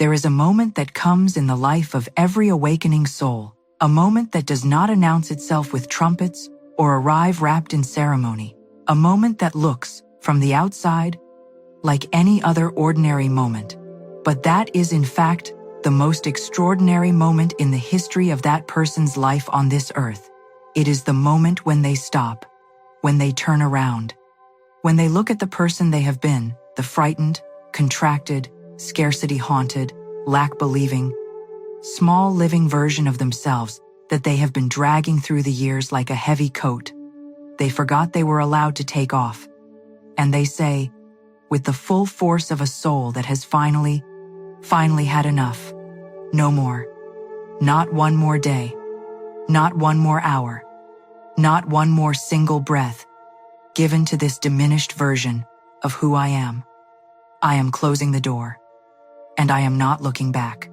There is a moment that comes in the life of every awakening soul, a moment that does not announce itself with trumpets or arrive wrapped in ceremony, a moment that looks, from the outside, like any other ordinary moment. But that is in fact the most extraordinary moment in the history of that person's life on this earth. It is the moment when they stop, when they turn around, when they look at the person they have been, the frightened, contracted, scarcity-haunted, lack-believing, small living version of themselves that they have been dragging through the years like a heavy coat. They forgot they were allowed to take off. And they say, with the full force of a soul that has finally had enough. No more. Not one more day. Not one more hour. Not one more single breath given to this diminished version of who I am. I am closing the door. And I am not looking back.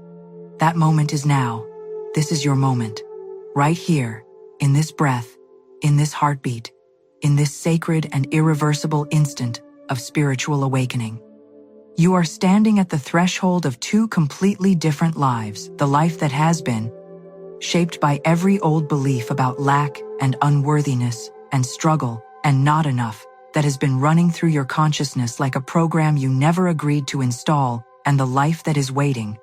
That moment is now. This is your moment. Right here, in this breath, in this heartbeat, in this sacred and irreversible instant of spiritual awakening. You are standing at the threshold of two completely different lives, the life that has been, shaped by every old belief about lack and unworthiness and struggle and not enough, that has been running through your consciousness like a program you never agreed to install, and the life that is waiting,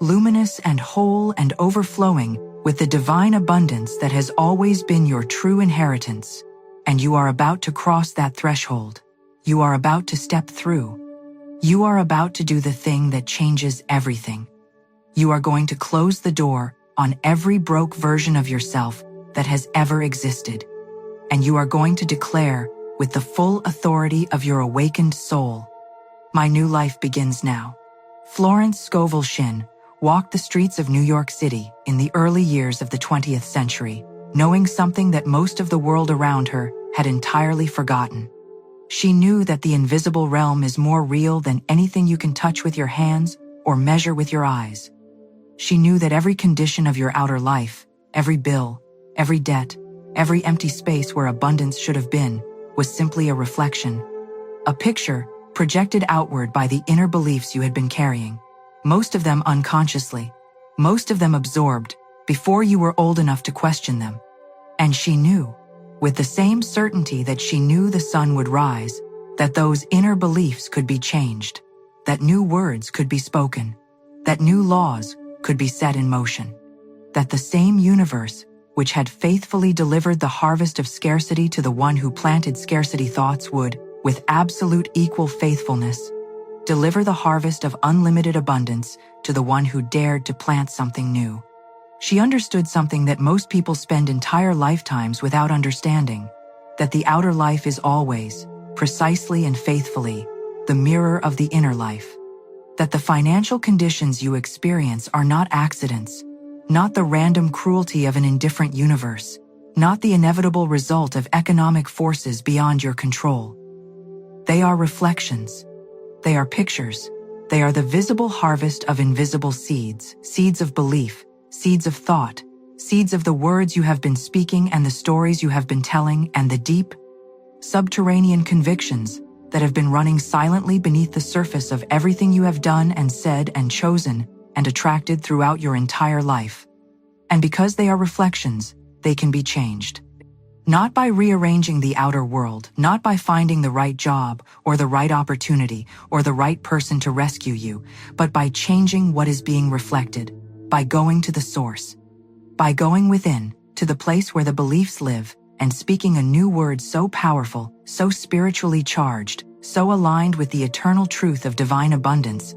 luminous and whole and overflowing with the divine abundance that has always been your true inheritance. And you are about to cross that threshold. You are about to step through. You are about to do the thing that changes everything. You are going to close the door on every broke version of yourself that has ever existed. And you are going to declare, with the full authority of your awakened soul, my new life begins now. Florence Scovel Shinn walked the streets of New York City in the early years of the 20th century, knowing something that most of the world around her had entirely forgotten. She knew that the invisible realm is more real than anything you can touch with your hands or measure with your eyes. She knew that every condition of your outer life, every bill, every debt, every empty space where abundance should have been, was simply a reflection, a picture projected outward by the inner beliefs you had been carrying, most of them unconsciously, most of them absorbed before you were old enough to question them. And she knew, with the same certainty that she knew the sun would rise, that those inner beliefs could be changed, that new words could be spoken, that new laws could be set in motion, that the same universe which had faithfully delivered the harvest of scarcity to the one who planted scarcity thoughts would, with absolute equal faithfulness, deliver the harvest of unlimited abundance to the one who dared to plant something new. She understood something that most people spend entire lifetimes without understanding, that the outer life is always, precisely and faithfully, the mirror of the inner life. That the financial conditions you experience are not accidents, not the random cruelty of an indifferent universe, not the inevitable result of economic forces beyond your control. They are reflections. They are pictures. They are the visible harvest of invisible seeds, seeds of belief, seeds of thought, seeds of the words you have been speaking and the stories you have been telling and the deep, subterranean convictions that have been running silently beneath the surface of everything you have done and said and chosen and attracted throughout your entire life. And because they are reflections, they can be changed. Not by rearranging the outer world, not by finding the right job or the right opportunity or the right person to rescue you, but by changing what is being reflected, by going to the source, by going within, to the place where the beliefs live, and speaking a new word so powerful, so spiritually charged, so aligned with the eternal truth of divine abundance,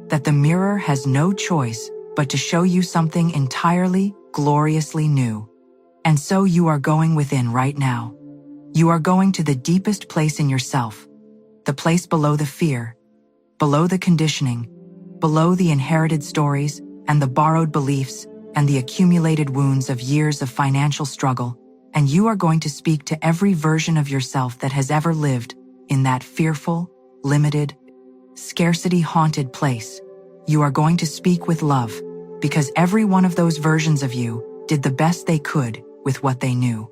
that the mirror has no choice but to show you something entirely, gloriously new. And so you are going within right now. You are going to the deepest place in yourself, the place below the fear, below the conditioning, below the inherited stories and the borrowed beliefs and the accumulated wounds of years of financial struggle, and you are going to speak to every version of yourself that has ever lived in that fearful, limited, scarcity-haunted place. You are going to speak with love, because every one of those versions of you did the best they could with what they knew.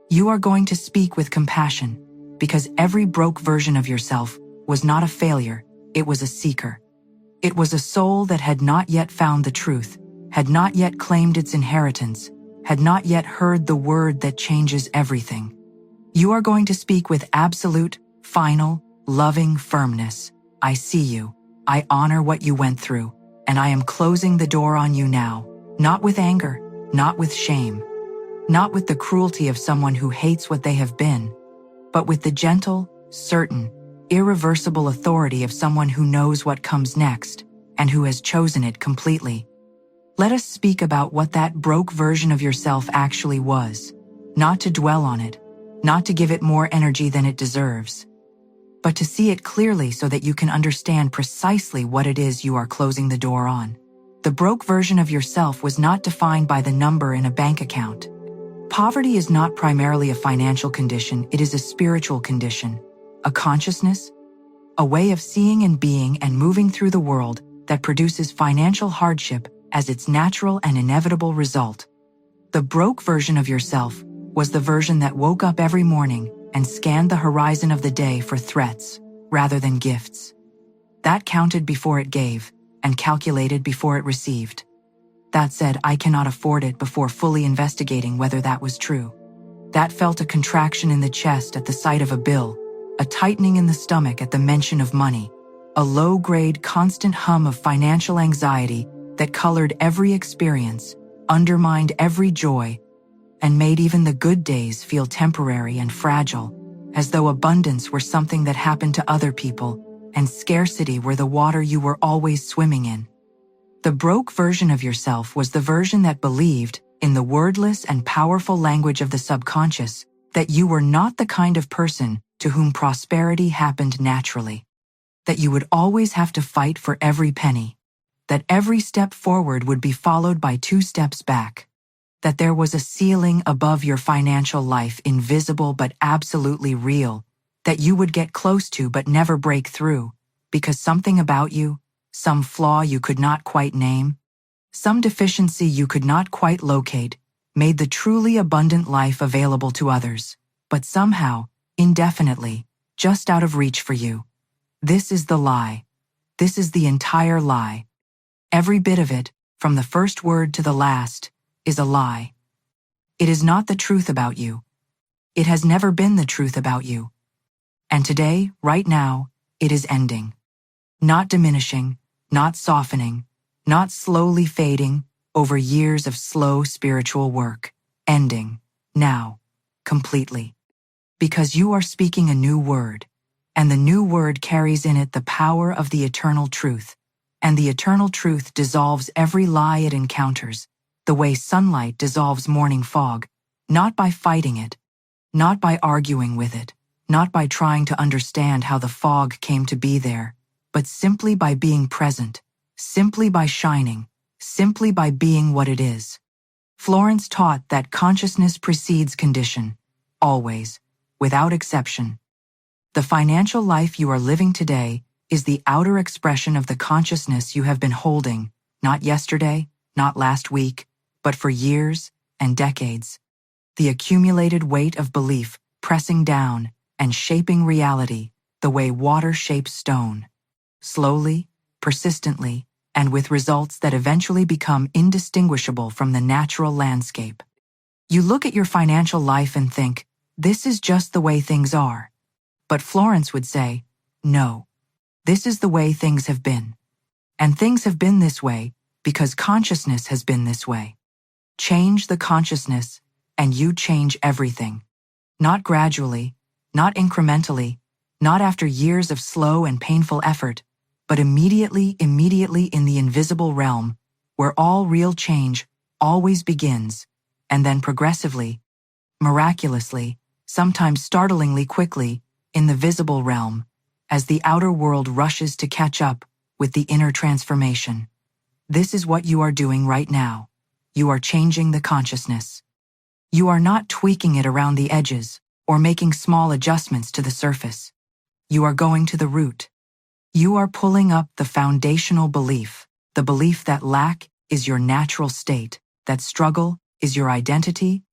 You are going to speak with compassion, because every broke version of yourself was not a failure, it was a seeker. It was a soul that had not yet found the truth, had not yet claimed its inheritance, had not yet heard the word that changes everything. You are going to speak with absolute, final, loving firmness. I see you. I honor what you went through, and I am closing the door on you now, not with anger, not with shame, not with the cruelty of someone who hates what they have been, but with the gentle, certain, irreversible authority of someone who knows what comes next and who has chosen it completely. Let us speak about what that broke version of yourself actually was, not to dwell on it, not to give it more energy than it deserves, but to see it clearly so that you can understand precisely what it is you are closing the door on. The broke version of yourself was not defined by the number in a bank account. Poverty is not primarily a financial condition, it is a spiritual condition, a consciousness, a way of seeing and being and moving through the world that produces financial hardship as its natural and inevitable result. The broke version of yourself was the version that woke up every morning and scanned the horizon of the day for threats rather than gifts. That counted before it gave and calculated before it received. That said, I cannot afford it before fully investigating whether that was true. That felt a contraction in the chest at the sight of a bill, a tightening in the stomach at the mention of money, a low-grade constant hum of financial anxiety that colored every experience, undermined every joy, and made even the good days feel temporary and fragile, as though abundance were something that happened to other people, and scarcity were the water you were always swimming in. The broke version of yourself was the version that believed, in the wordless and powerful language of the subconscious, that you were not the kind of person to whom prosperity happened naturally, that you would always have to fight for every penny, that every step forward would be followed by 2 steps back, that there was a ceiling above your financial life, invisible but absolutely real, that you would get close to but never break through, because something about you, some flaw you could not quite name, some deficiency you could not quite locate, made the truly abundant life available to others, but somehow, indefinitely, just out of reach for you. This is the lie. This is the entire lie. Every bit of it, from the first word to the last, is a lie. It is not the truth about you. It has never been the truth about you. And today, right now, it is ending. Not diminishing, not softening, not slowly fading over years of slow spiritual work. Ending, now, completely. Because you are speaking a new word, and the new word carries in it the power of the eternal truth, and the eternal truth dissolves every lie it encounters, the way sunlight dissolves morning fog, not by fighting it, not by arguing with it, not by trying to understand how the fog came to be there, but simply by being present, simply by shining, simply by being what it is. Florence taught that consciousness precedes condition, always, without exception. The financial life you are living today is the outer expression of the consciousness you have been holding, not yesterday, not last week, but for years and decades. The accumulated weight of belief pressing down and shaping reality the way water shapes stone. Slowly, persistently, and with results that eventually become indistinguishable from the natural landscape. You look at your financial life and think, this is just the way things are. But Florence would say, no, this is the way things have been. And things have been this way because consciousness has been this way. Change the consciousness, and you change everything. Not gradually, not incrementally, not after years of slow and painful effort, but immediately in the invisible realm, where all real change always begins, and then progressively, miraculously, sometimes startlingly quickly, in the visible realm, as the outer world rushes to catch up with the inner transformation. This is what you are doing right now. You are changing the consciousness. You are not tweaking it around the edges or making small adjustments to the surface. You are going to the root. You are pulling up the foundational belief, the belief that lack is your natural state, that struggle is your identity,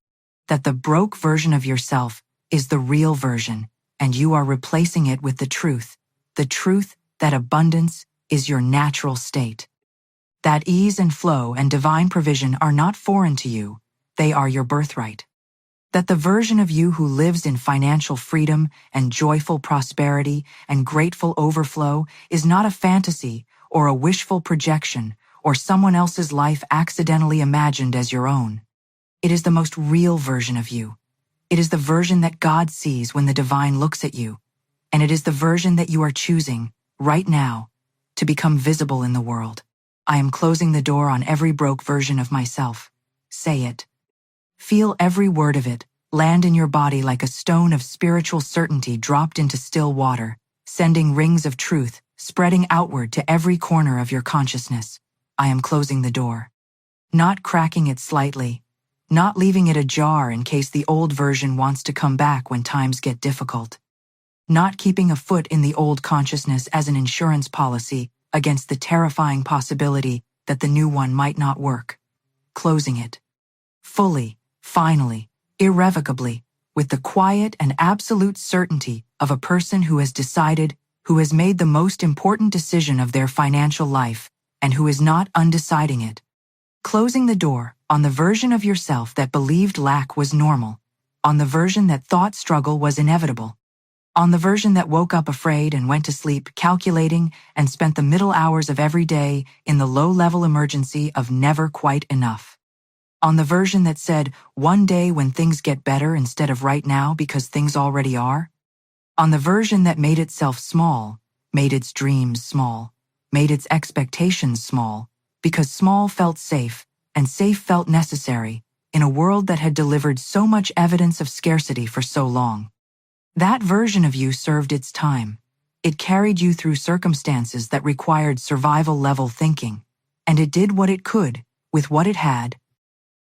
that the broke version of yourself is the real version, and you are replacing it with the truth that abundance is your natural state. That ease and flow and divine provision are not foreign to you, they are your birthright. That the version of you who lives in financial freedom and joyful prosperity and grateful overflow is not a fantasy or a wishful projection or someone else's life accidentally imagined as your own. It is the most real version of you. It is the version that God sees when the divine looks at you, and it is the version that you are choosing, right now, to become visible in the world. I am closing the door on every broke version of myself. Say it. Feel every word of it land in your body like a stone of spiritual certainty dropped into still water, sending rings of truth, spreading outward to every corner of your consciousness. I am closing the door. Not cracking it slightly, not leaving it ajar in case the old version wants to come back when times get difficult. Not keeping a foot in the old consciousness as an insurance policy against the terrifying possibility that the new one might not work. Closing it. Fully, finally, irrevocably, with the quiet and absolute certainty of a person who has decided, who has made the most important decision of their financial life, and who is not undeciding it. Closing the door on the version of yourself that believed lack was normal, on the version that thought struggle was inevitable, on the version that woke up afraid and went to sleep calculating and spent the middle hours of every day in the low-level emergency of never quite enough. On the version that said, one day when things get better instead of right now because things already are. On the version that made itself small, made its dreams small, made its expectations small, because small felt safe and safe felt necessary in a world that had delivered so much evidence of scarcity for so long. That version of you served its time. It carried you through circumstances that required survival-level thinking, and it did what it could with what it had.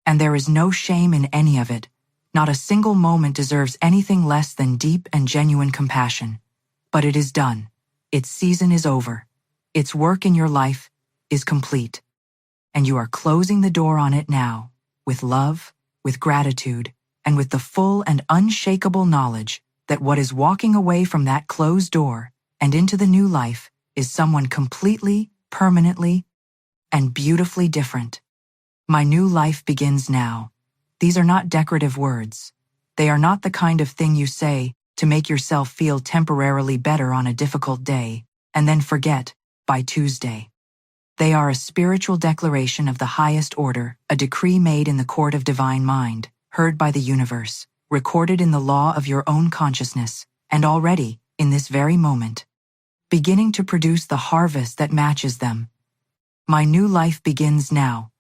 And there is no shame in any of it. Not a single moment deserves anything less than deep and genuine compassion. But it is done. Its season is over. Its work in your life is complete. And you are closing the door on it now, with love, with gratitude, and with the full and unshakable knowledge that what is walking away from that closed door and into the new life is someone completely, permanently, and beautifully different. My new life begins now. These are not decorative words. They are not the kind of thing you say to make yourself feel temporarily better on a difficult day, and then forget by Tuesday. They are a spiritual declaration of the highest order, a decree made in the court of divine mind, heard by the universe, recorded in the law of your own consciousness, and already, in this very moment, beginning to produce the harvest that matches them. My new life begins now.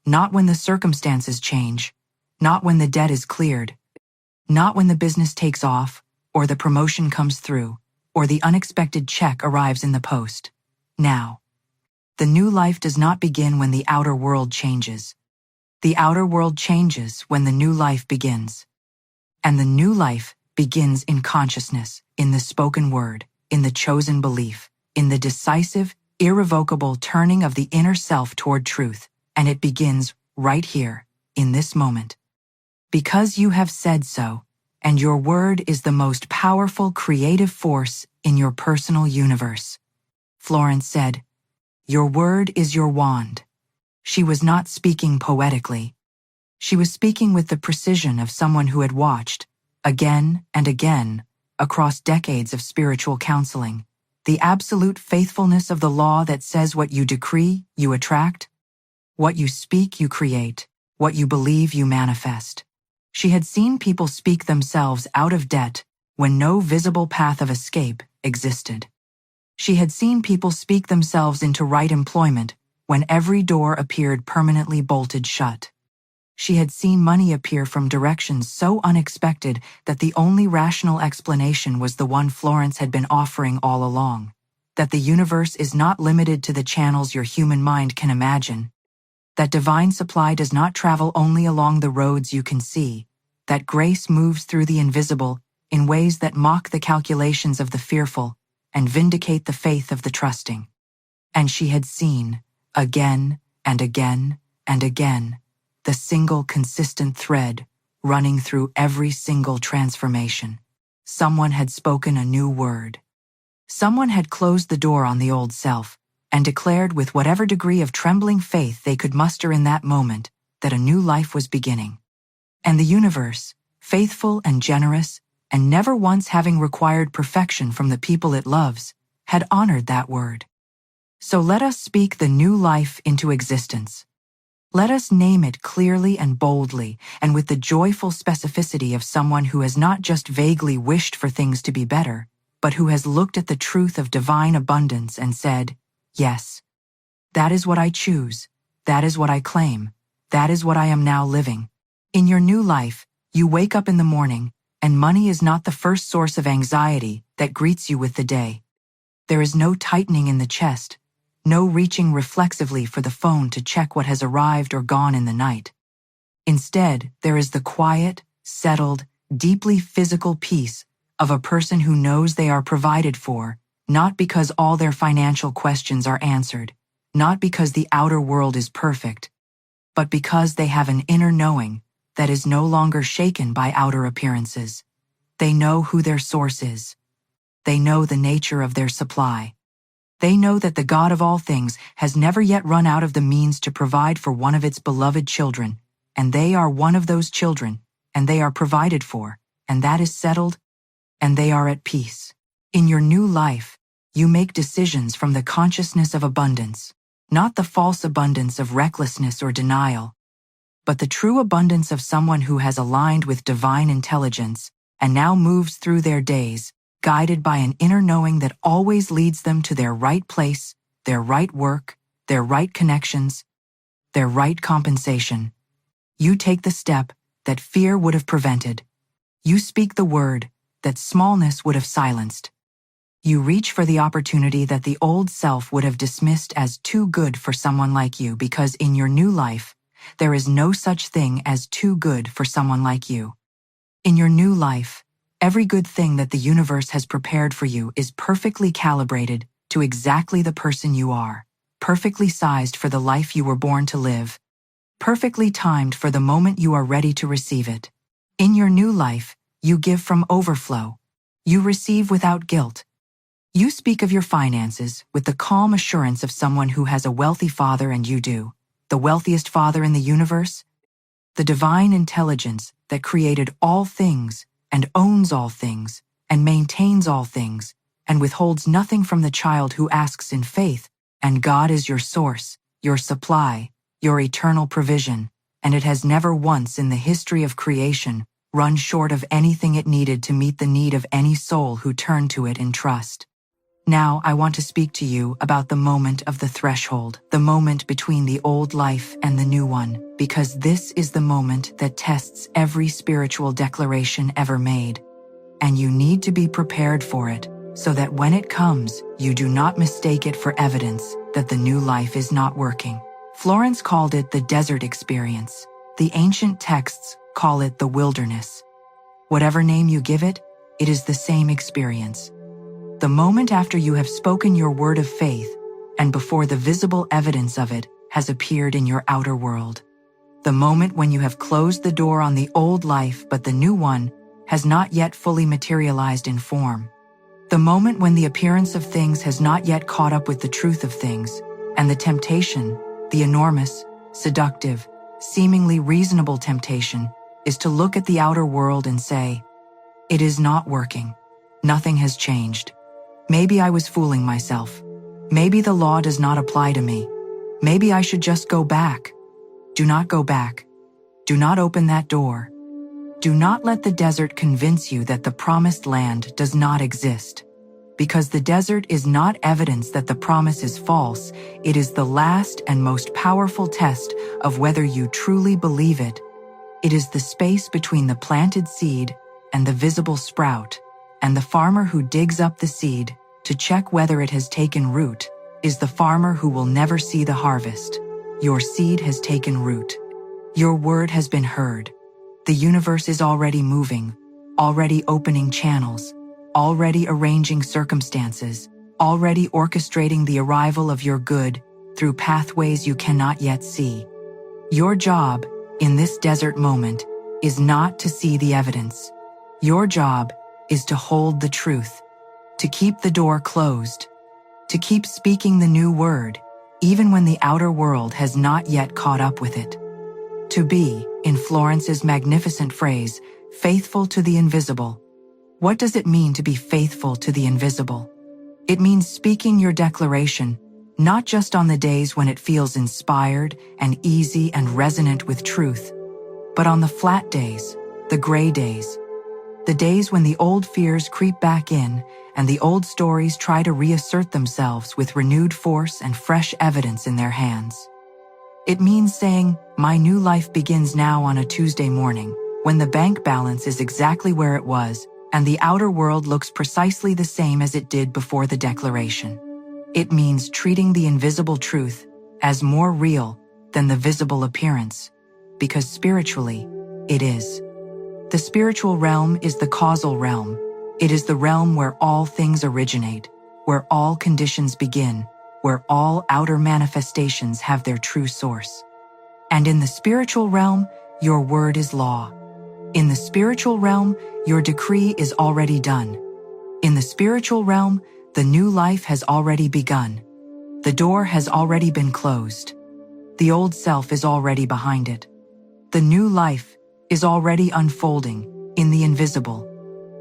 Not when the circumstances change, not when the debt is cleared, not when the business takes off, or the promotion comes through, or the unexpected check arrives in the post. Now. The new life does not begin when the outer world changes. The outer world changes when the new life begins. And the new life begins in consciousness, in the spoken word, in the chosen belief, in the decisive, irrevocable turning of the inner self toward truth. And it begins right here, in this moment. Because you have said so, and your word is the most powerful creative force in your personal universe. Florence said, "Your word is your wand." She was not speaking poetically. She was speaking with the precision of someone who had watched, again and again, across decades of spiritual counseling, the absolute faithfulness of the law that says what you decree, you attract. What you speak, you create. What you believe, you manifest. She had seen people speak themselves out of debt when no visible path of escape existed. She had seen people speak themselves into right employment when every door appeared permanently bolted shut. She had seen money appear from directions so unexpected that the only rational explanation was the one Florence had been offering all along, that the universe is not limited to the channels your human mind can imagine, that divine supply does not travel only along the roads you can see, that grace moves through the invisible in ways that mock the calculations of the fearful and vindicate the faith of the trusting. And she had seen, again and again and again, the single consistent thread running through every single transformation. Someone had spoken a new word. Someone had closed the door on the old self, and declared with whatever degree of trembling faith they could muster in that moment that a new life was beginning. And the universe, faithful and generous, and never once having required perfection from the people it loves, had honored that word. So let us speak the new life into existence. Let us name it clearly and boldly, and with the joyful specificity of someone who has not just vaguely wished for things to be better, but who has looked at the truth of divine abundance and said, "Yes, that is what I choose, that is what I claim, that is what I am now living." In your new life, you wake up in the morning, and money is not the first source of anxiety that greets you with the day. There is no tightening in the chest, no reaching reflexively for the phone to check what has arrived or gone in the night. Instead, there is the quiet, settled, deeply physical peace of a person who knows they are provided for, not because all their financial questions are answered, not because the outer world is perfect, but because they have an inner knowing that is no longer shaken by outer appearances. They know who their source is. They know the nature of their supply. They know that the God of all things has never yet run out of the means to provide for one of its beloved children, and they are one of those children, and they are provided for, and that is settled, and they are at peace. In your new life, you make decisions from the consciousness of abundance, not the false abundance of recklessness or denial, but the true abundance of someone who has aligned with divine intelligence and now moves through their days, guided by an inner knowing that always leads them to their right place, their right work, their right connections, their right compensation. You take the step that fear would have prevented. You speak the word that smallness would have silenced. You reach for the opportunity that the old self would have dismissed as too good for someone like you, because in your new life, there is no such thing as too good for someone like you. In your new life, every good thing that the universe has prepared for you is perfectly calibrated to exactly the person you are, perfectly sized for the life you were born to live, perfectly timed for the moment you are ready to receive it. In your new life, you give from overflow. You receive without guilt. You speak of your finances with the calm assurance of someone who has a wealthy father, and you do, the wealthiest father in the universe, the divine intelligence that created all things and owns all things, and maintains all things, and withholds nothing from the child who asks in faith, and God is your source, your supply, your eternal provision, and it has never once in the history of creation run short of anything it needed to meet the need of any soul who turned to it in trust. Now I want to speak to you about the moment of the threshold, the moment between the old life and the new one, because this is the moment that tests every spiritual declaration ever made. And you need to be prepared for it, so that when it comes, you do not mistake it for evidence that the new life is not working. Florence called it the desert experience. The ancient texts call it the wilderness. Whatever name you give it, it is the same experience. The moment after you have spoken your word of faith, and before the visible evidence of it has appeared in your outer world. The moment when you have closed the door on the old life but the new one has not yet fully materialized in form. The moment when the appearance of things has not yet caught up with the truth of things, and the temptation, the enormous, seductive, seemingly reasonable temptation, is to look at the outer world and say, "It is not working. Nothing has changed. Maybe I was fooling myself. Maybe the law does not apply to me. Maybe I should just go back." Do not go back. Do not open that door. Do not let the desert convince you that the promised land does not exist. Because the desert is not evidence that the promise is false, it is the last and most powerful test of whether you truly believe it. It is the space between the planted seed and the visible sprout, and the farmer who digs up the seed to check whether it has taken root is the farmer who will never see the harvest. Your seed has taken root. Your word has been heard. The universe is already moving, already opening channels, already arranging circumstances, already orchestrating the arrival of your good through pathways you cannot yet see. Your job, in this desert moment, is not to see the evidence. Your job is to hold the truth, to keep the door closed. to keep speaking the new word, even when the outer world has not yet caught up with it. To be, in Florence's magnificent phrase, faithful to the invisible. What does it mean to be faithful to the invisible? It means speaking your declaration, not just on the days when it feels inspired and easy and resonant with truth, but on the flat days, the gray days, the days when the old fears creep back in and the old stories try to reassert themselves with renewed force and fresh evidence in their hands. It means saying, my new life begins now on a Tuesday morning, when the bank balance is exactly where it was, and the outer world looks precisely the same as it did before the declaration. It means treating the invisible truth as more real than the visible appearance, because spiritually, it is. The spiritual realm is the causal realm. It is the realm where all things originate, where all conditions begin, where all outer manifestations have their true source. And in the spiritual realm, your word is law. In the spiritual realm, your decree is already done. In the spiritual realm, the new life has already begun. The door has already been closed. The old self is already behind it. The new life is already unfolding in the invisible,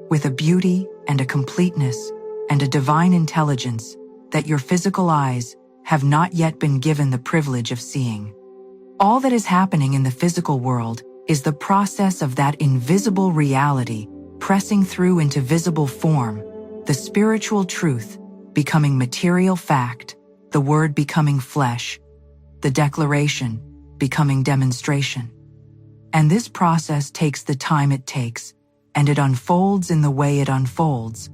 with a beauty and a completeness and a divine intelligence that your physical eyes have not yet been given the privilege of seeing. All that is happening in the physical world is the process of that invisible reality pressing through into visible form, the spiritual truth becoming material fact, the word becoming flesh, the declaration becoming demonstration. And this process takes the time it takes, and it unfolds in the way it unfolds.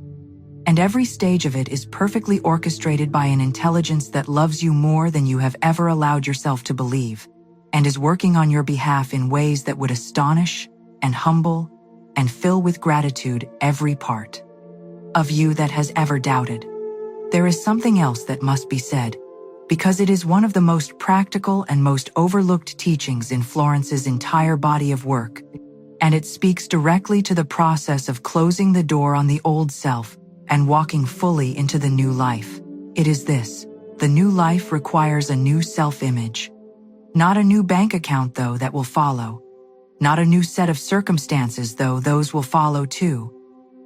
And every stage of it is perfectly orchestrated by an intelligence that loves you more than you have ever allowed yourself to believe, and is working on your behalf in ways that would astonish and humble and fill with gratitude every part of you that has ever doubted. There is something else that must be said, because it is one of the most practical and most overlooked teachings in Florence's entire body of work, and it speaks directly to the process of closing the door on the old self and walking fully into the new life. It is this: the new life requires a new self-image. Not a new bank account, though, that will follow. Not a new set of circumstances, though those will follow too.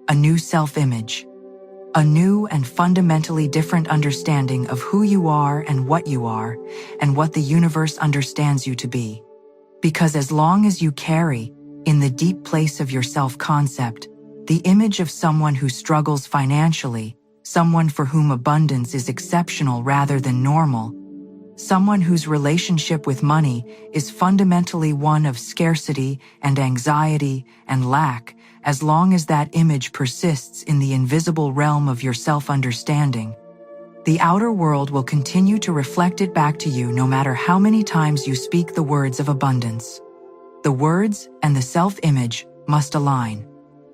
A new self-image. A new and fundamentally different understanding of who you are and what the universe understands you to be. Because as long as you carry, in the deep place of your self-concept, the image of someone who struggles financially, someone for whom abundance is exceptional rather than normal, someone whose relationship with money is fundamentally one of scarcity and anxiety and lack, as long as that image persists in the invisible realm of your self-understanding, the outer world will continue to reflect it back to you no matter how many times you speak the words of abundance. The words and the self-image must align.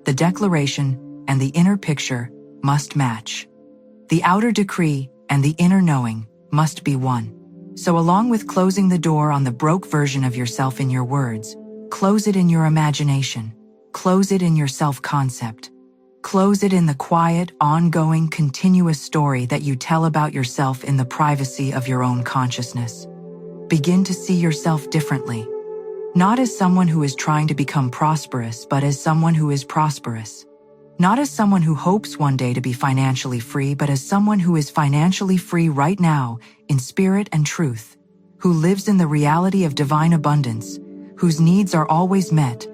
The declaration and the inner picture must match. The outer decree and the inner knowing must be one. So along with closing the door on the broke version of yourself in your words, close it in your imagination. Close it in your self-concept. Close it in the quiet, ongoing, continuous story that you tell about yourself in the privacy of your own consciousness. Begin to see yourself differently. Not as someone who is trying to become prosperous, but as someone who is prosperous. Not as someone who hopes one day to be financially free, but as someone who is financially free right now, in spirit and truth, who lives in the reality of divine abundance, whose needs are always met,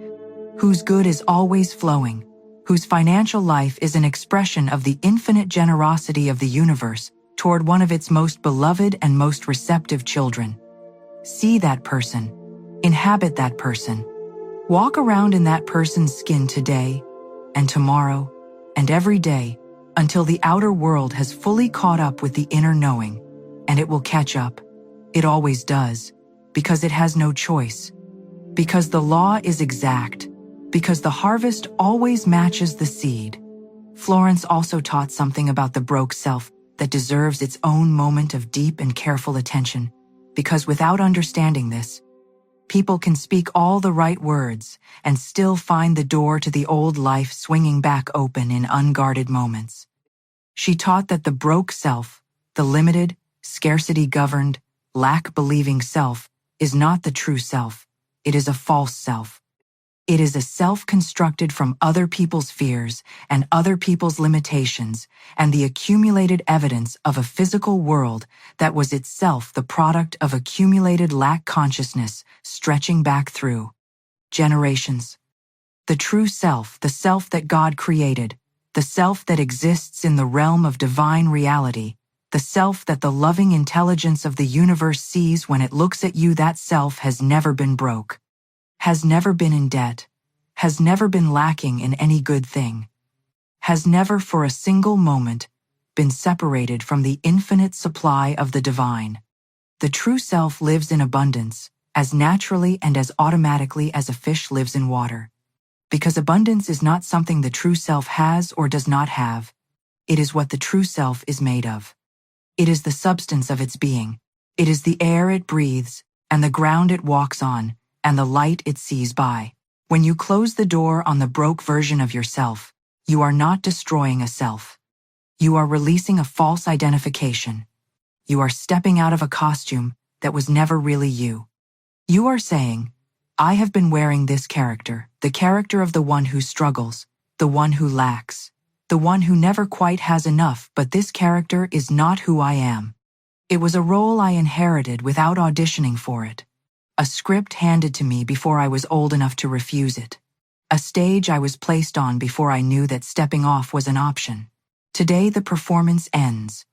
whose good is always flowing, whose financial life is an expression of the infinite generosity of the universe toward one of its most beloved and most receptive children. See that person. Inhabit that person. Walk around in that person's skin today and tomorrow and every day until the outer world has fully caught up with the inner knowing, and it will catch up. It always does, because it has no choice. Because the law is exact. Because the harvest always matches the seed. Florence also taught something about the broke self that deserves its own moment of deep and careful attention, because without understanding this, people can speak all the right words and still find the door to the old life swinging back open in unguarded moments. She taught that the broke self The limited, scarcity-governed, lack-believing self is not the true self. It is a false self. It is a self constructed from other people's fears and other people's limitations and the accumulated evidence of a physical world that was itself the product of accumulated lack consciousness stretching back through generations. The true self, the self that God created, the self that exists in the realm of divine reality, the self that the loving intelligence of the universe sees when it looks at you, that self has never been broke, has never been in debt, has never been lacking in any good thing, has never for a single moment been separated from the infinite supply of the divine. The true self lives in abundance, as naturally and as automatically as a fish lives in water. Because abundance is not something the true self has or does not have. It is what the true self is made of. It is the substance of its being. It is the air it breathes, and the ground it walks on, and the light it sees by. When you close the door on the broke version of yourself, you are not destroying a self. You are releasing a false identification. You are stepping out of a costume that was never really you. You are saying, I have been wearing this character, the character of the one who struggles, the one who lacks, the one who never quite has enough, but this character is not who I am. It was a role I inherited without auditioning for it. A script handed to me before I was old enough to refuse it. A stage I was placed on before I knew that stepping off was an option. Today the performance ends.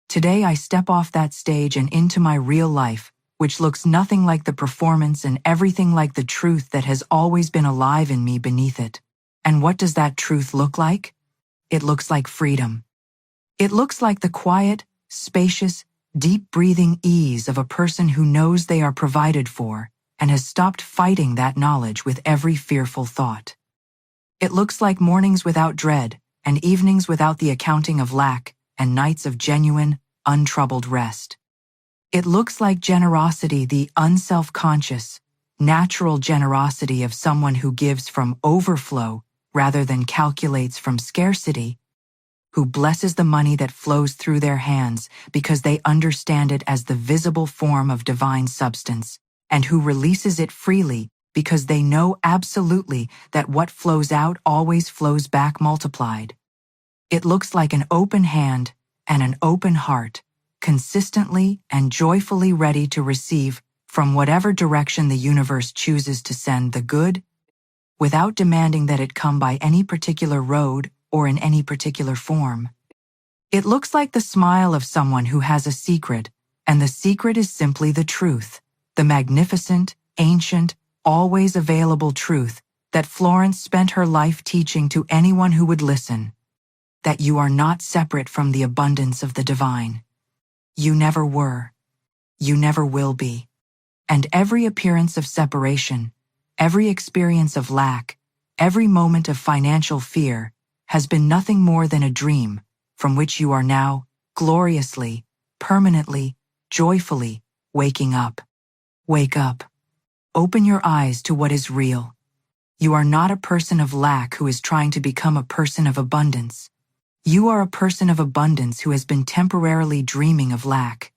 Today I step off that stage and into my real life, which looks nothing like the performance and everything like the truth that has always been alive in me beneath it. And what does that truth look like? It looks like freedom. It looks like the quiet, spacious, deep-breathing ease of a person who knows they are provided for and has stopped fighting that knowledge with every fearful thought. It looks like mornings without dread and evenings without the accounting of lack and nights of genuine, untroubled rest. It looks like generosity, the unself-conscious, natural generosity of someone who gives from overflow rather than calculates from scarcity, who blesses the money that flows through their hands because they understand it as the visible form of divine substance, and who releases it freely because they know absolutely that what flows out always flows back multiplied. It looks like an open hand and an open heart, consistently and joyfully ready to receive from whatever direction the universe chooses to send the good, without demanding that it come by any particular road or in any particular form. It looks like the smile of someone who has a secret, and the secret is simply the truth, the magnificent, ancient, always available truth that Florence spent her life teaching to anyone who would listen, that you are not separate from the abundance of the divine. You never were. You never will be. And every appearance of separation, every experience of lack, every moment of financial fear has been nothing more than a dream from which you are now, gloriously, permanently, joyfully, waking up. Wake up. Open your eyes to what is real. You are not a person of lack who is trying to become a person of abundance. You are a person of abundance who has been temporarily dreaming of lack.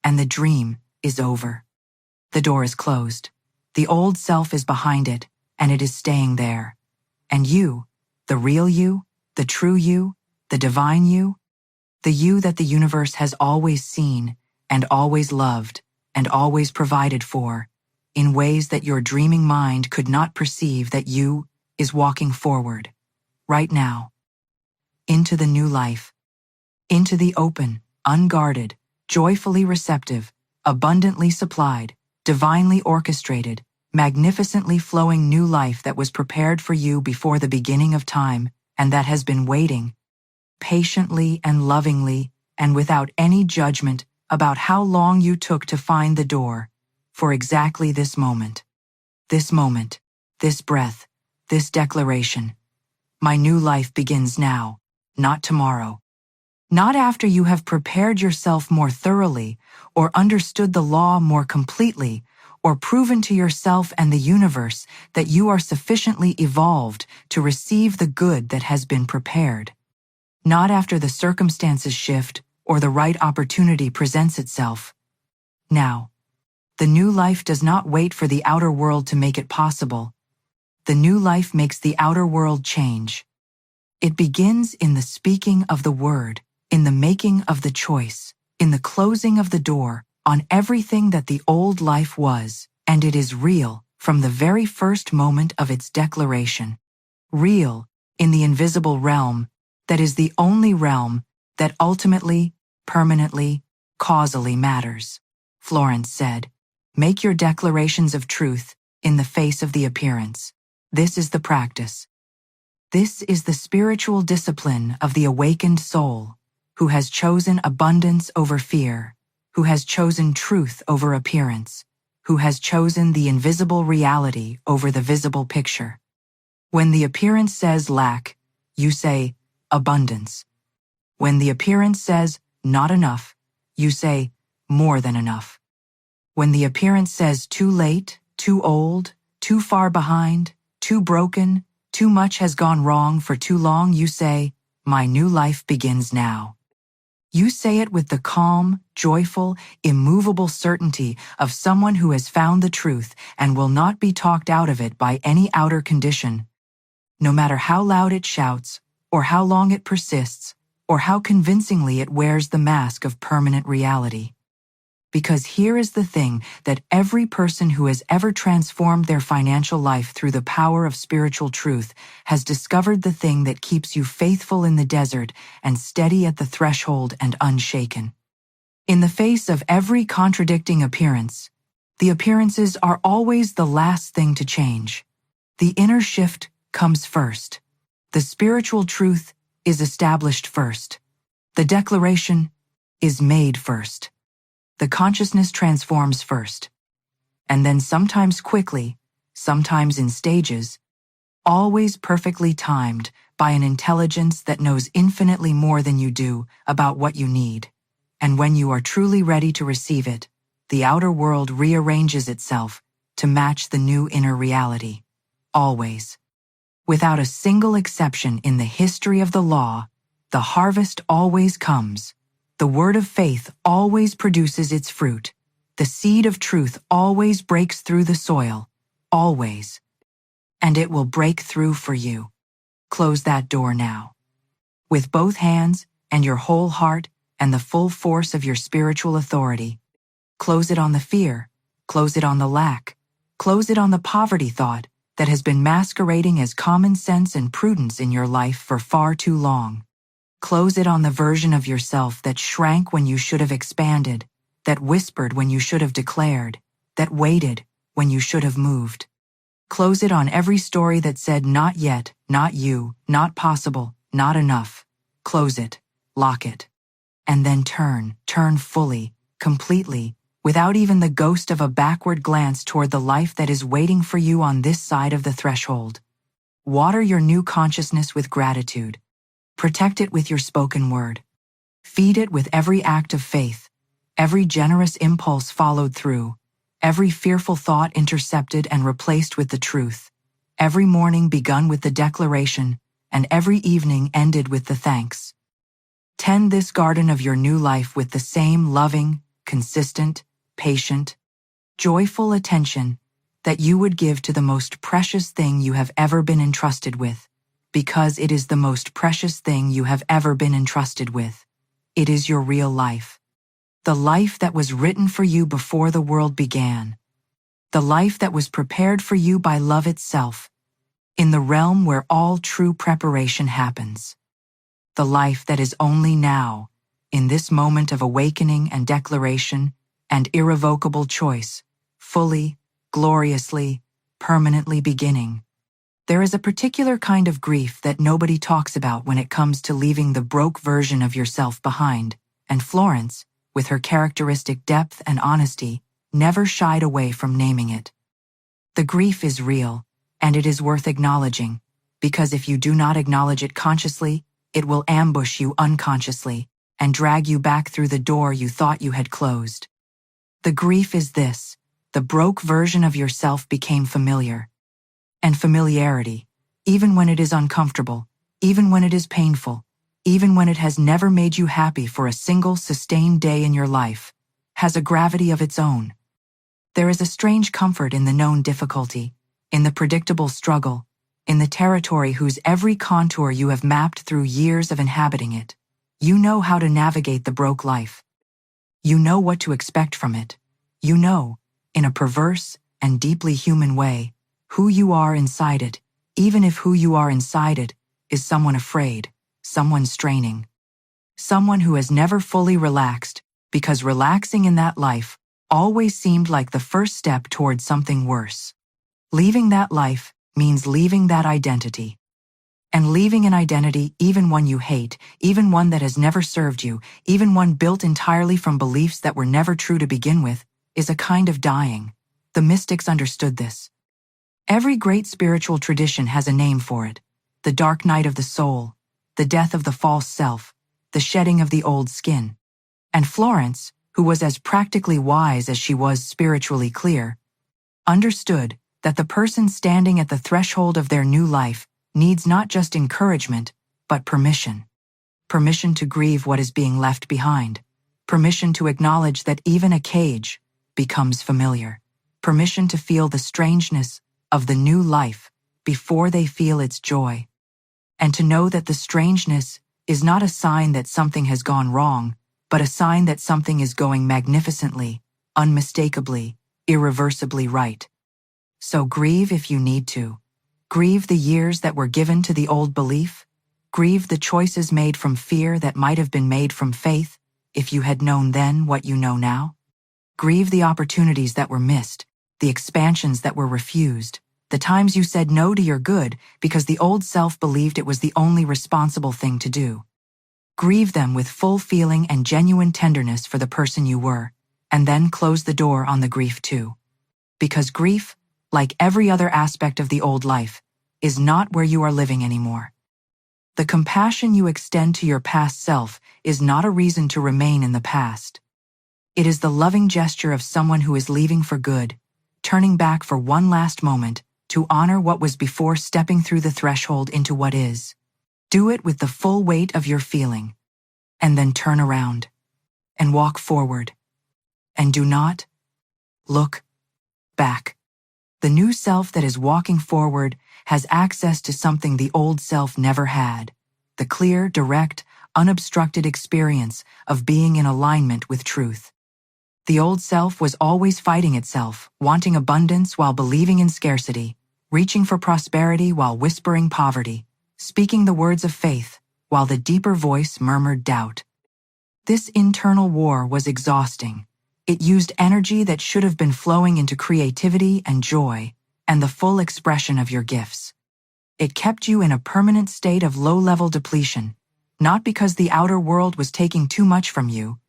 And the dream is over. The door is closed. The old self is behind it, and it is staying there. And you, the real you, the true you, the divine you, the you that the universe has always seen, and always loved, and always provided for, in ways that your dreaming mind could not perceive, that you is walking forward, right now, into the new life, into the open, unguarded, joyfully receptive, abundantly supplied, divinely orchestrated, magnificently flowing new life that was prepared for you before the beginning of time and that has been waiting, patiently and lovingly and without any judgment about how long you took to find the door, for exactly this moment, this breath, this declaration. My new life begins now, not tomorrow. Not after you have prepared yourself more thoroughly, or understood the law more completely, or proven to yourself and the universe that you are sufficiently evolved to receive the good that has been prepared. Not after the circumstances shift, or the right opportunity presents itself. Now, the new life does not wait for the outer world to make it possible. The new life makes the outer world change. It begins in the speaking of the word, in the making of the choice, in the closing of the door, on everything that the old life was, and it is real from the very first moment of its declaration. Real in the invisible realm, that is the only realm that ultimately, permanently, causally matters. Florence said, "Make your declarations of truth in the face of the appearance. This is the practice. This is the spiritual discipline of the awakened soul, who has chosen abundance over fear, who has chosen truth over appearance, who has chosen the invisible reality over the visible picture. When the appearance says lack, you say abundance. When the appearance says not enough, you say more than enough. When the appearance says too late, too old, too far behind, too broken, too much has gone wrong for too long, you say, my new life begins now." You say it with the calm, joyful, immovable certainty of someone who has found the truth and will not be talked out of it by any outer condition. No matter how loud it shouts, or how long it persists, or how convincingly it wears the mask of permanent reality. Because here is the thing that every person who has ever transformed their financial life through the power of spiritual truth has discovered the thing that keeps you faithful in the desert and steady at the threshold and unshaken. In the face of every contradicting appearance, the appearances are always the last thing to change. The inner shift comes first. The spiritual truth is established first. The declaration is made first. The consciousness transforms first. And then sometimes quickly, sometimes in stages, always perfectly timed by an intelligence that knows infinitely more than you do about what you need. And when you are truly ready to receive it, the outer world rearranges itself to match the new inner reality. Always. Without a single exception in the history of the law, the harvest always comes. The word of faith always produces its fruit. The seed of truth always breaks through the soil. Always. And it will break through for you. Close that door now. With both hands and your whole heart and the full force of your spiritual authority. Close it on the fear. Close it on the lack. Close it on the poverty thought that has been masquerading as common sense and prudence in your life for far too long. Close it on the version of yourself that shrank when you should have expanded, that whispered when you should have declared, that waited when you should have moved. Close it on every story that said not yet, not you, not possible, not enough. Close it, lock it. And then turn fully, completely, without even the ghost of a backward glance toward the life that is waiting for you on this side of the threshold. Water your new consciousness with gratitude. Protect it with your spoken word. Feed it with every act of faith, every generous impulse followed through, every fearful thought intercepted and replaced with the truth, every morning begun with the declaration, and every evening ended with the thanks. Tend this garden of your new life with the same loving, consistent, patient, joyful attention that you would give to the most precious thing you have ever been entrusted with. Because it is the most precious thing you have ever been entrusted with. It is your real life. The life that was written for you before the world began. The life that was prepared for you by love itself, in the realm where all true preparation happens. The life that is only now, in this moment of awakening and declaration and irrevocable choice, fully, gloriously, permanently beginning. There is a particular kind of grief that nobody talks about when it comes to leaving the broke version of yourself behind, and Florence, with her characteristic depth and honesty, never shied away from naming it. The grief is real, and it is worth acknowledging, because if you do not acknowledge it consciously, it will ambush you unconsciously and drag you back through the door you thought you had closed. The grief is this: the broke version of yourself became familiar. And familiarity, even when it is uncomfortable, even when it is painful, even when it has never made you happy for a single sustained day in your life, has a gravity of its own. There is a strange comfort in the known difficulty, in the predictable struggle, in the territory whose every contour you have mapped through years of inhabiting it. You know how to navigate the broke life. You know what to expect from it. You know, in a perverse and deeply human way, who you are inside it, even if who you are inside it is someone afraid, someone straining, someone who has never fully relaxed, because relaxing in that life always seemed like the first step towards something worse. Leaving that life means leaving that identity. And leaving an identity, even one you hate, even one that has never served you, even one built entirely from beliefs that were never true to begin with, is a kind of dying. The mystics understood this. Every great spiritual tradition has a name for it: the dark night of the soul, the death of the false self, the shedding of the old skin. And Florence, who was as practically wise as she was spiritually clear, understood that the person standing at the threshold of their new life needs not just encouragement, but permission. Permission to grieve what is being left behind. Permission to acknowledge that even a cage becomes familiar. Permission to feel the strangeness of the new life before they feel its joy. And to know that the strangeness is not a sign that something has gone wrong, but a sign that something is going magnificently, unmistakably, irreversibly right. So grieve if you need to. Grieve the years that were given to the old belief. Grieve the choices made from fear that might have been made from faith, if you had known then what you know now. Grieve the opportunities that were missed, the expansions that were refused, the times you said no to your good because the old self believed it was the only responsible thing to do. Grieve them with full feeling and genuine tenderness for the person you were, and then close the door on the grief too. Because grief, like every other aspect of the old life, is not where you are living anymore. The compassion you extend to your past self is not a reason to remain in the past. It is the loving gesture of someone who is leaving for good, turning back for one last moment to honor what was before stepping through the threshold into what is. Do it with the full weight of your feeling, and then turn around and walk forward. And do not look back. The new self that is walking forward has access to something the old self never had: the clear, direct, unobstructed experience of being in alignment with truth. The old self was always fighting itself, wanting abundance while believing in scarcity, reaching for prosperity while whispering poverty, speaking the words of faith while the deeper voice murmured doubt. This internal war was exhausting. It used energy that should have been flowing into creativity and joy and the full expression of your gifts. It kept you in a permanent state of low-level depletion, not because the outer world was taking too much from you,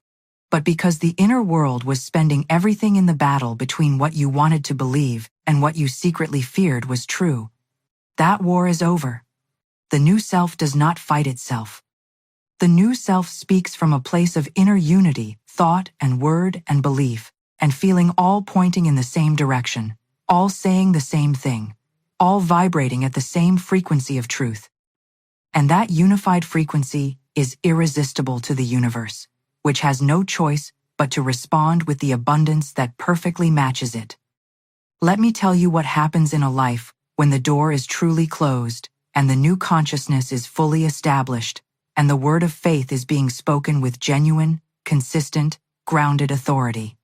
but because the inner world was spending everything in the battle between what you wanted to believe and what you secretly feared was true. That war is over. The new self does not fight itself. The new self speaks from a place of inner unity, thought and word and belief, and feeling, all pointing in the same direction, all saying the same thing, all vibrating at the same frequency of truth. And that unified frequency is irresistible to the universe, which has no choice but to respond with the abundance that perfectly matches it. Let me tell you what happens in a life when the door is truly closed and the new consciousness is fully established, and the word of faith is being spoken with genuine, consistent, grounded authority.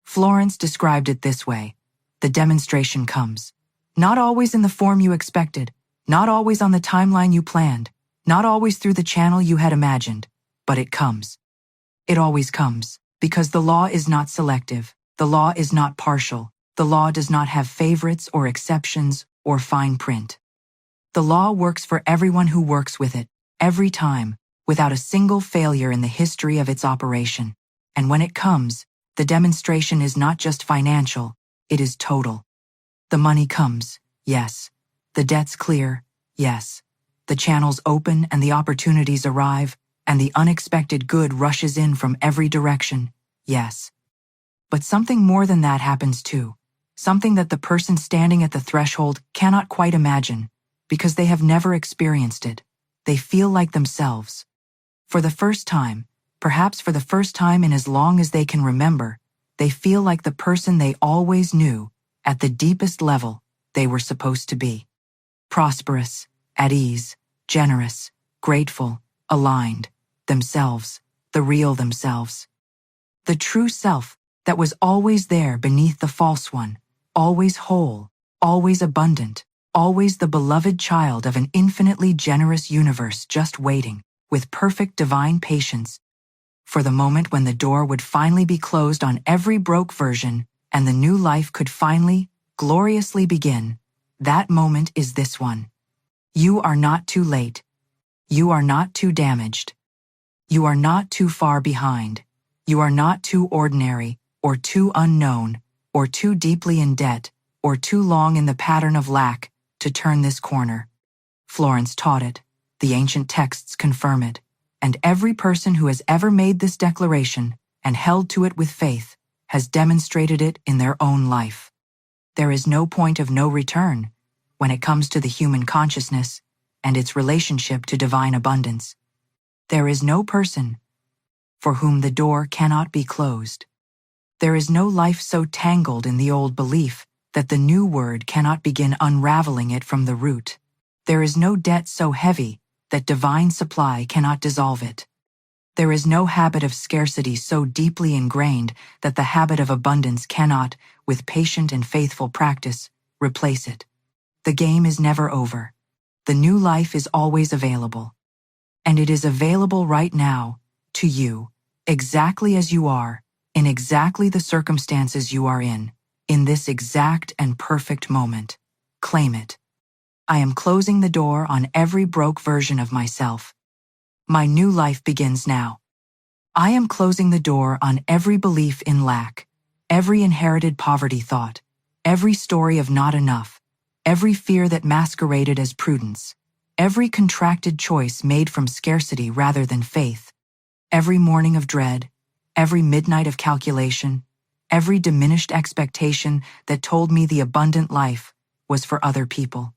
Florence described it this way: the demonstration comes. Not always in the form you expected, not always on the timeline you planned, not always through the channel you had imagined, but it comes. It always comes, because the law is not selective, the law is not partial, the law does not have favorites or exceptions or fine print. The law works for everyone who works with it, every time, without a single failure in the history of its operation. And when it comes, the demonstration is not just financial, it is total. The money comes, yes. The debts clear, yes. The channels open and the opportunities arrive, and the unexpected good rushes in from every direction, yes. But something more than that happens too. Something that the person standing at the threshold cannot quite imagine, because they have never experienced it. They feel like themselves. For the first time, perhaps for the first time in as long as they can remember, they feel like the person they always knew, at the deepest level, they were supposed to be. Prosperous, at ease, generous, grateful, aligned, themselves, the real themselves. The true self that was always there beneath the false one, always whole, always abundant, always the beloved child of an infinitely generous universe just waiting, with perfect divine patience, for the moment when the door would finally be closed on every broke version and the new life could finally, gloriously begin. That moment is this one. You are not too late. You are not too damaged. You are not too far behind. You are not too ordinary, or too unknown, or too deeply in debt, or too long in the pattern of lack to turn this corner. Florence taught it. The ancient texts confirm it. And every person who has ever made this declaration and held to it with faith has demonstrated it in their own life. There is no point of no return when it comes to the human consciousness and its relationship to divine abundance. There is no person for whom the door cannot be closed. There is no life so tangled in the old belief that the new word cannot begin unraveling it from the root. There is no debt so heavy that divine supply cannot dissolve it. There is no habit of scarcity so deeply ingrained that the habit of abundance cannot, with patient and faithful practice, replace it. The game is never over. The new life is always available. And it is available right now, to you, exactly as you are, in exactly the circumstances you are in this exact and perfect moment. Claim it. I am closing the door on every broke version of myself. My new life begins now. I am closing the door on every belief in lack, every inherited poverty thought, every story of not enough, every fear that masqueraded as prudence, every contracted choice made from scarcity rather than faith, every morning of dread, every midnight of calculation, every diminished expectation that told me the abundant life was for other people.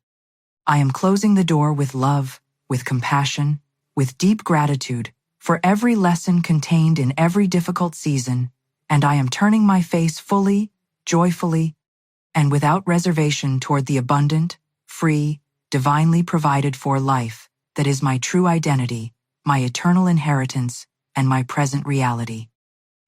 I am closing the door with love, with compassion, with deep gratitude for every lesson contained in every difficult season, and I am turning my face fully, joyfully, and without reservation toward the abundant, free, divinely provided for life that is my true identity, my eternal inheritance, and my present reality.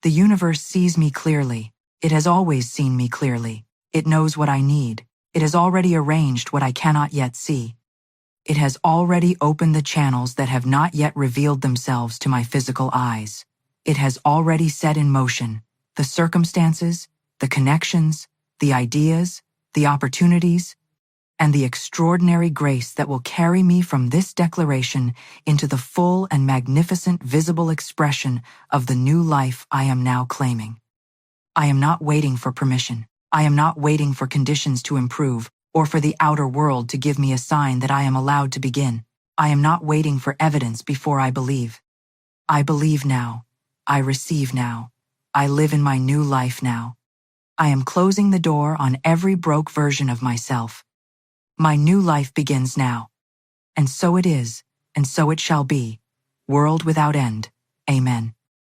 The universe sees me clearly. It has always seen me clearly. It knows what I need. It has already arranged what I cannot yet see. It has already opened the channels that have not yet revealed themselves to my physical eyes. It has already set in motion the circumstances, the connections, the ideas, the opportunities, and the extraordinary grace that will carry me from this declaration into the full and magnificent visible expression of the new life I am now claiming. I am not waiting for permission. I am not waiting for conditions to improve or for the outer world to give me a sign that I am allowed to begin. I am not waiting for evidence before I believe. I believe now. I receive now. I live in my new life now. I am closing the door on every broke version of myself. My new life begins now. And so it is, and so it shall be. World without end. Amen.